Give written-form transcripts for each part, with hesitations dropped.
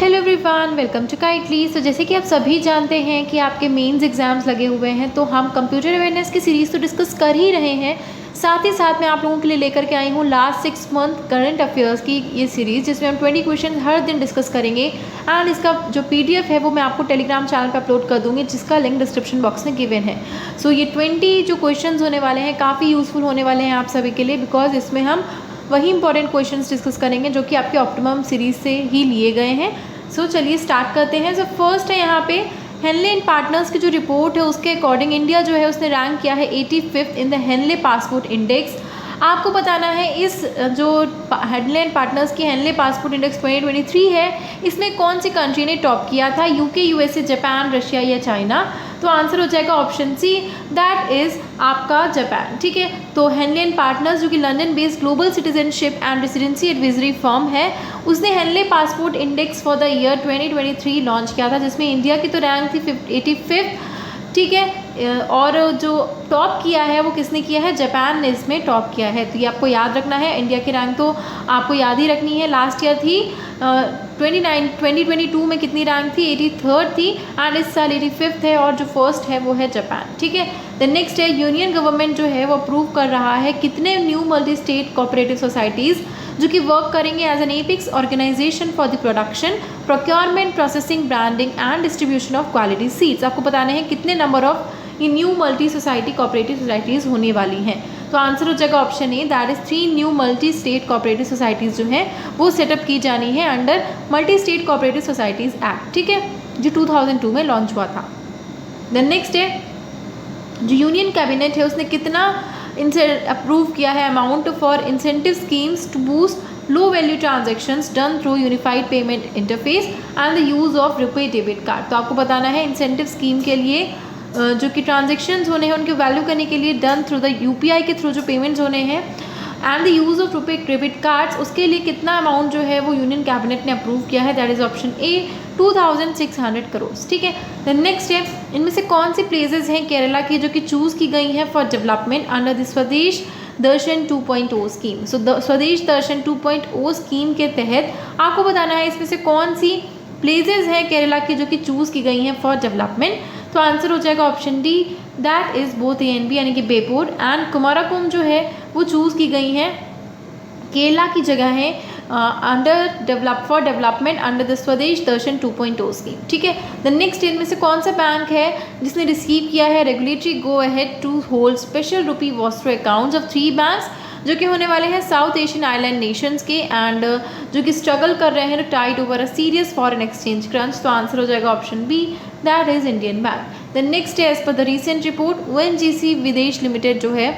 Hello everyone, welcome to काइटली। So जैसे कि आप सभी जानते हैं कि आपके मेंस एग्जाम्स लगे हुए हैं, तो हम कंप्यूटर अवेयरनेस की सीरीज़ तो डिस्कस कर ही रहे हैं। साथ ही साथ मैं आप लोगों के लिए लेकर के आई हूँ लास्ट 6 मंथ करंट अफेयर्स की ये सीरीज़, जिसमें हम 20 क्वेश्चन हर दिन डिस्कस करेंगे। एंड इसका जो PDF है वो मैं आपको टेलीग्राम चैनल पर अपलोड कर दूँगी, जिसका लिंक डिस्क्रिप्शन बॉक्स में गिवन है। सो ये 20 जो क्वेश्चन होने वाले हैं काफ़ी यूज़फुल होने वाले हैं आप सभी के लिए, बिकॉज इसमें हम वही इंपॉर्टेंट क्वेश्चंस डिस्कस करेंगे जो कि आपके ऑप्टिमम सीरीज से ही लिए गए हैं। सो चलिए स्टार्ट करते हैं। सो फर्स्ट है यहाँ पे हेनले एंड पार्टनर्स की जो रिपोर्ट है उसके अकॉर्डिंग इंडिया जो है उसने रैंक किया है 85th in the Henley passport index. आपको बताना है इस जो हेनले एंड पार्टनर्स की हेनले पासपोर्ट इंडेक्स 2023 है, इसमें कौन सी कंट्री ने टॉप किया था, UK, USA, जापान, रशिया या चाइना। तो आंसर हो जाएगा ऑप्शन सी, दैट इज़ आपका जापान। ठीक है, तो हेनले एंड पार्टनर्स जो कि London based global citizenship and residency advisory firm है, उसने Henley passport index for the year 2023 launch किया था, जिसमें इंडिया की तो रैंक थी 85th। ठीक है, और जो टॉप किया है वो किसने किया है, जापान ने इसमें टॉप किया है। तो ये आपको याद रखना है, इंडिया की रैंक तो आपको याद ही रखनी है। लास्ट ईयर थी 2022 में कितनी रैंक थी, 83rd थी, एंड इस साल 85th है, और जो फर्स्ट है वो है जापान। ठीक है, द नेक्स्ट है यूनियन गवर्नमेंट जो है वो अप्रूव कर रहा है कितने new multi state cooperative societies जो कि वर्क करेंगे as an apex organisation for the production, procurement, processing, branding and distribution of quality seeds. आपको बताने हैं कितने नंबर ऑफ ये new multi society cooperative societies होने वाली हैं। तो आंसर हो जाएगा option A, that is 3 new multi state cooperative societies जो हैं वो सेटअप की जानी है under multi state cooperative societies act. ठीक है, जो 2002 में लॉन्च हुआ था। देन नेक्स्ट है जो यूनियन कैबिनेट है उसने कितना इनसे अप्रूव किया है amount for incentive schemes to boost low value transactions done through unified payment interface and the use of RuPay debit card. तो आपको बताना है इंसेंटिव स्कीम के लिए जो कि ट्रांजेक्शन्स होने हैं उनके वैल्यू करने के लिए डन थ्रू द UPI के थ्रू जो पेमेंट्स होने हैं and the use of RuPay debit cards, उसके लिए कितना अमाउंट जो है वो यूनियन कैबिनेट ने अप्रूव किया है, that is option A, 2600 crore. ठीक है, देन नेक्स्ट है इनमें से कौन सी प्लेसेस हैं केरला की जो कि चूज़ की गई हैं फॉर डेवलपमेंट अंडर द स्वदेश दर्शन 2.0 स्कीम। सो स्वदेश दर्शन 2.0 स्कीम के तहत आपको बताना है इसमें से कौन सी प्लेसेस हैं केरला की जो कि चूज़ की गई हैं फॉर डेवलपमेंट। तो आंसर हो जाएगा option D, that is both A and B, यानी कि बेपूर एंड कुमारकोम जो है वो चूज़ की गई हैं केरला की जगह है under for development under the स्वदेश दर्शन 2.0 स्कीम। ठीक है, द नेक्स्ट इनमें से कौन सा बैंक है जिसने रिसीव किया है regulatory go ahead to hold special rupee vostro accounts of 3 banks जो कि होने वाले हैं साउथ एशियन आइलैंड नेशंस के, एंड जो कि स्ट्रगल कर रहे हैं tide over a serious foreign exchange crunch. तो आंसर हो जाएगा option B, that is Indian bank. The next है as per the recent report ONGC Videsh limited जो है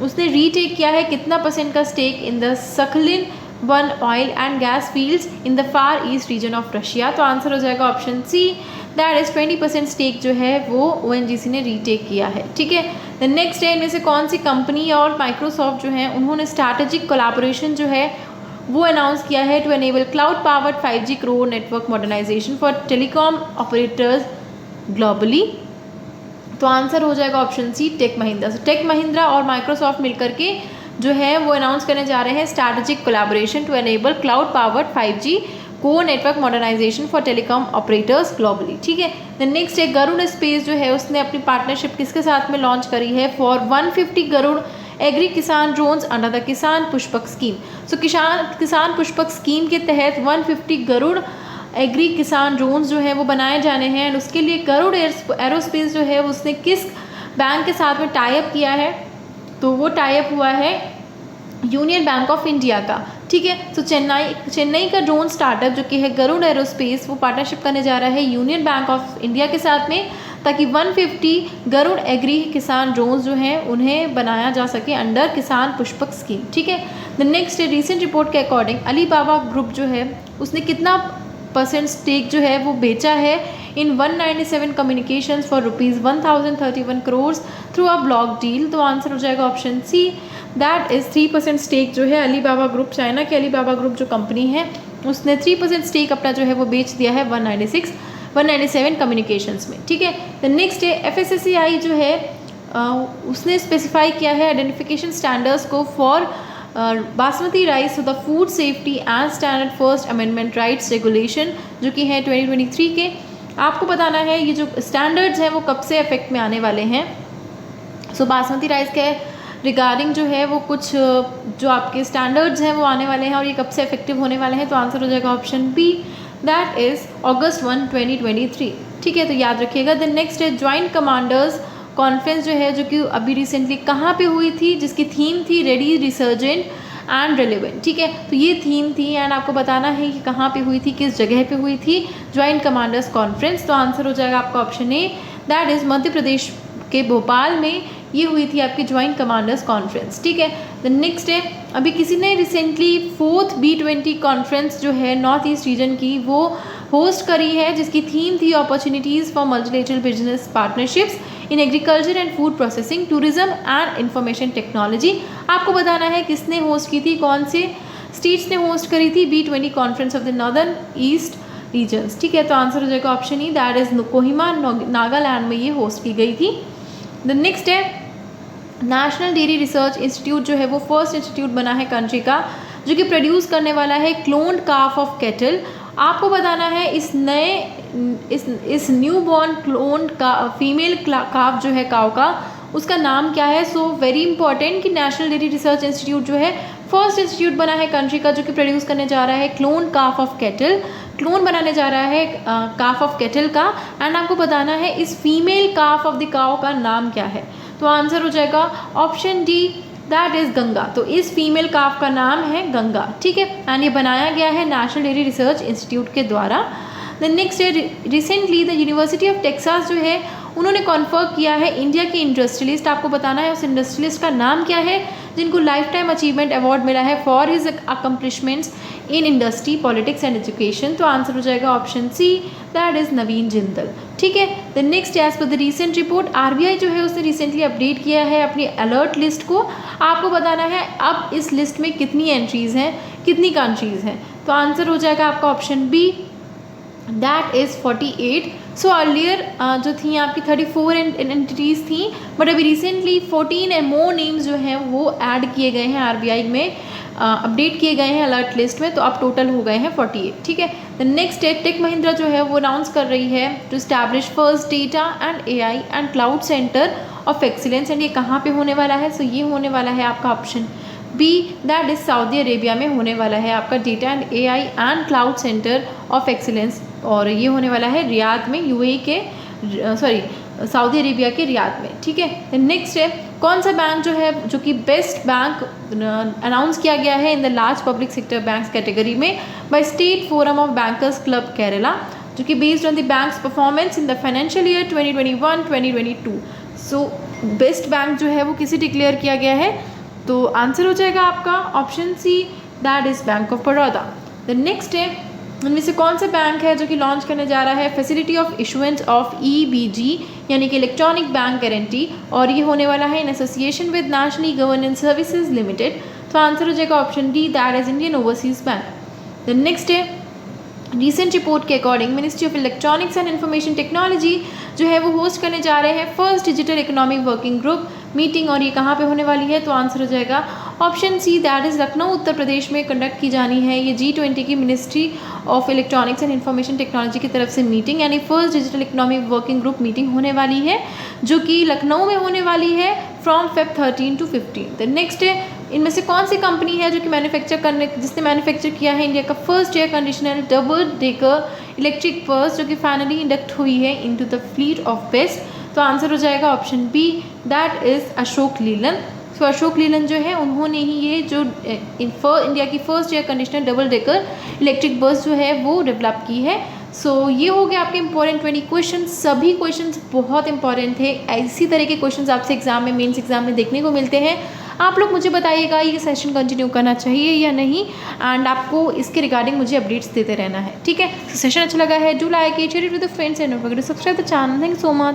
उसने रीटेक किया है कितना % का stake in the Sakhalin 1 oil and gas fields in the far east region of Russia. तो answer हो जाएगा option C, that is 20% stake जो है वो ONGC ने रीटेक किया है। ठीक है, द नेक्स्ट है इनमें से कौन सी कंपनी और माइक्रोसॉफ्ट जो है उन्होंने स्ट्रैटेजिक कोलैबोरेशन जो है वो अनाउंस किया है to enable cloud powered 5G core network modernisation for telecom operators globally. तो आंसर हो जाएगा option C, Tech Mahindra. So Tech Mahindra और माइक्रोसॉफ्ट मिलकर के जो है वो अनाउंस करने जा रहे हैं strategic collaboration to enable cloud powered 5G core network modernisation for telecom operators globally. ठीक है, द नेक्स्ट है गरुड़ स्पेस जो है उसने अपनी पार्टनरशिप किसके साथ में लॉन्च करी है फॉर 150 गरुड़ एग्री किसान ड्रोन्स अंडर द किसान पुष्पक स्कीम। सो किसान पुष्पक स्कीम के तहत 150 गरुड़ एग्री किसान ड्रोन्स जो है वो बनाए जाने हैं, एंड उसके लिए गरुड़ एरोस्पेस जो है उसने किस बैंक के साथ में टाई अप किया है, तो वो टाई अप हुआ है यूनियन बैंक ऑफ इंडिया का। ठीक है, तो चेन्नई का ड्रोन स्टार्टअप जो कि है गरुड़ एरोस्पेस वो पार्टनरशिप करने जा रहा है यूनियन बैंक ऑफ इंडिया के साथ में, ताकि 150 गरुड़ एग्री किसान ड्रोन्स जो हैं उन्हें बनाया जा सके अंडर किसान पुष्पक स्कीम। ठीक है, द नेक्स्ट रिसेंट रिपोर्ट के अकॉर्डिंग अलीबाबा ग्रुप जो है उसने कितना % स्टेक जो है वो बेचा है in 197 communications for ₹1031 crore through a block deal. तो आंसर हो जाएगा option C, that is 3% stake जो है अलीबाबा ग्रुप, चाइना के अलीबाबा ग्रुप जो कंपनी है उसने 3% स्टेक अपना जो है वो बेच दिया है 197 कम्युनिकेशंस में। ठीक है, द नेक्स्ट है FSSAI जो है उसने स्पेसिफाई किया है आइडेंटिफिकेशन स्टैंडर्ड्स को for basmati rice the food safety and standard first amendment rights regulation जो कि है 2023 के। आपको बताना है ये जो स्टैंडर्ड्स हैं वो कब से इफेक्ट में आने वाले हैं। सो बासमती राइस के रिगार्डिंग जो है वो कुछ जो आपके स्टैंडर्ड्स हैं वो आने वाले हैं और ये कब से इफेक्टिव होने वाले हैं। तो आंसर हो जाएगा option B, that is August 1, 2023। ठीक है, तो याद रखिएगा। द नेक्स्ट है ज्वाइंट कमांडर्स कॉन्फ्रेंस जो है, जो कि अभी रिसेंटली कहाँ पे हुई थी, जिसकी थीम थी रेडी, रिसर्जेंट एंड रेलिवेंट। ठीक है, तो ये थीम थी एंड आपको बताना है कि कहाँ पे हुई थी, किस जगह पे हुई थी ज्वाइंट कमांडर्स कॉन्फ्रेंस। तो आंसर हो जाएगा आपका option A, that is Madhya Pradesh के भोपाल में ये हुई थी आपकी ज्वाइंट कमांडर्स कॉन्फ्रेंस। ठीक है, द नेक्स्ट है अभी किसी ने रिसेंटली 4th B20 कॉन्फ्रेंस जो है नॉर्थ ईस्ट रीजन की वो होस्ट करी है, जिसकी थीम थी opportunities for multilateral business partnerships in agriculture and food processing, tourism and information technology. आपको बताना है किसने होस्ट की थी, कौन से स्टेट्स ने होस्ट करी थी B20 conference of the northern east regions. ठीक है, तो आंसर हो जाएगा option E, that is Kohima, Nagaland में ये होस्ट की गई थी। द नेक्स्ट है नेशनल डेयरी रिसर्च इंस्टीट्यूट जो है वो फर्स्ट इंस्टीट्यूट बना है कंट्री का जो कि प्रोड्यूस करने वाला है क्लोन्ड काफ ऑफ कैटल। आपको बताना है इस नए इस न्यू बॉर्न क्लोन्ड का फीमेल काफ जो है काव का, उसका नाम क्या है। सो वेरी इंपॉर्टेंट कि नेशनल डेयरी रिसर्च इंस्टीट्यूट जो है फर्स्ट इंस्टीट्यूट बना है कंट्री का जो कि प्रोड्यूस करने जा रहा है clone calf of cattle, clone बनाने जा रहा है काफ ऑफ कैटल का। एंड आपको बताना है इस फीमेल काफ ऑफ द काव का नाम क्या है। तो आंसर हो जाएगा option D, that is Ganga. तो इस फीमेल काफ का नाम है गंगा। ठीक है, एंड ये बनाया गया है नेशनल डेयरी रिसर्च इंस्टीट्यूट के द्वारा। द नेक्स्ट है recently the university of Texas जो है उन्होंने कॉन्फर्म किया है इंडिया के इंडस्ट्रियलिस्ट। आपको बताना है उस इंडस्ट्रियलिस्ट का नाम क्या है जिनको लाइफ टाइम अचीवमेंट अवार्ड मिला है for his accomplishments in industry, politics and education. तो आंसर हो जाएगा option C, that is Naveen Jindal. ठीक है, the next as per the recent report RBI जो है उसने रिसेंटली अपडेट किया है अपनी अलर्ट लिस्ट को। आपको बताना है अब इस लिस्ट में कितनी एंट्रीज़ हैं, कितनी कंट्रीज़ हैं। तो आंसर हो जाएगा आपका option B, that is 48। So earlier जो थी आपकी 34 एंटिटीज़ थी, बट अभी रिसेंटली 14 एंड मोर नेम्स जो हैं वो ऐड किए गए हैं आरबीआई में, अपडेट किए गए हैं अलर्ट लिस्ट में। तो अब टोटल हो गए हैं 48। ठीक है, द नेक्स्ट है टेक महिंद्रा जो है वो अनाउंस कर रही है to establish first data and AI and cloud centre of excellence. And ये कहाँ पे होने वाला है। सो ये होने वाला है आपका option B, that is Saudi Arabia में होने वाला है आपका data and AI and cloud centre of excellence. और ये होने वाला है रियाद में, यूएई के सऊदी अरेबिया के रियाद में। ठीक है, नेक्स्ट है कौन सा बैंक जो है जो कि बेस्ट बैंक अनाउंस किया गया है in the large public sector banks category में by state forum of bankers club Kerala, जो कि based on the banks performance in the financial year 2021-2022। So best bank जो है वो किसे डिक्लेयर किया गया है। तो आंसर हो जाएगा आपका option C, that is bank of Baroda. The next है उनमें से कौन सा बैंक है जो कि लॉन्च करने जा रहा है फैसिलिटी ऑफ इशुएंस ऑफ ईबीजी यानी कि इलेक्ट्रॉनिक बैंक गारंटी, और ये होने वाला है in association with nationally governance services limited. तो आंसर हो जाएगा option D, that is Indian overseas bank. The next है रिसेंट रिपोर्ट के according ministry of electronics and information technology जो है वो होस्ट करने जा रहे हैं first digital economic working group meeting, और ये कहाँ पे होने वाली है। तो आंसर हो जाएगा option C, that is Lucknow Uttar Pradesh में कंडक्ट की जानी है ये G20 की ministry of electronics and information technology की तरफ से मीटिंग, यानी first digital economic working group meeting होने वाली है जो कि लखनऊ में होने वाली है from Feb 13 to 15। The next है इनमें से कौन सी कंपनी है जो कि जिसने मैन्युफैक्चर किया है इंडिया का first air conditioner double decker electric bus जो कि फाइनली इंडक्ट हुई है into the fleet of BEST. तो आंसर हो जाएगा option B, that is Ashok Leyland. So Ashok Leyland जो है उन्होंने ही ये जो इंडिया की first air conditioner double decker electric bus जो है वो डेवलप की है। सो ये हो गया आपके इंपॉर्टेंट 20 क्वेश्चन। सभी क्वेश्चंस बहुत इंपॉर्टेंट थे। इसी तरह के क्वेश्चंस आपसे एग्जाम में, मेंस एग्जाम में देखने को मिलते हैं। आप लोग मुझे बताइएगा ये सेशन कंटिन्यू करना चाहिए या नहीं, एंड आपको इसके रिगार्डिंग मुझे अपडेट्स देते रहना है। ठीक है, तो सेशन अच्छा लगा है, do like it, share it with the friends and don't forget to subscribe the channel. Thank you so much.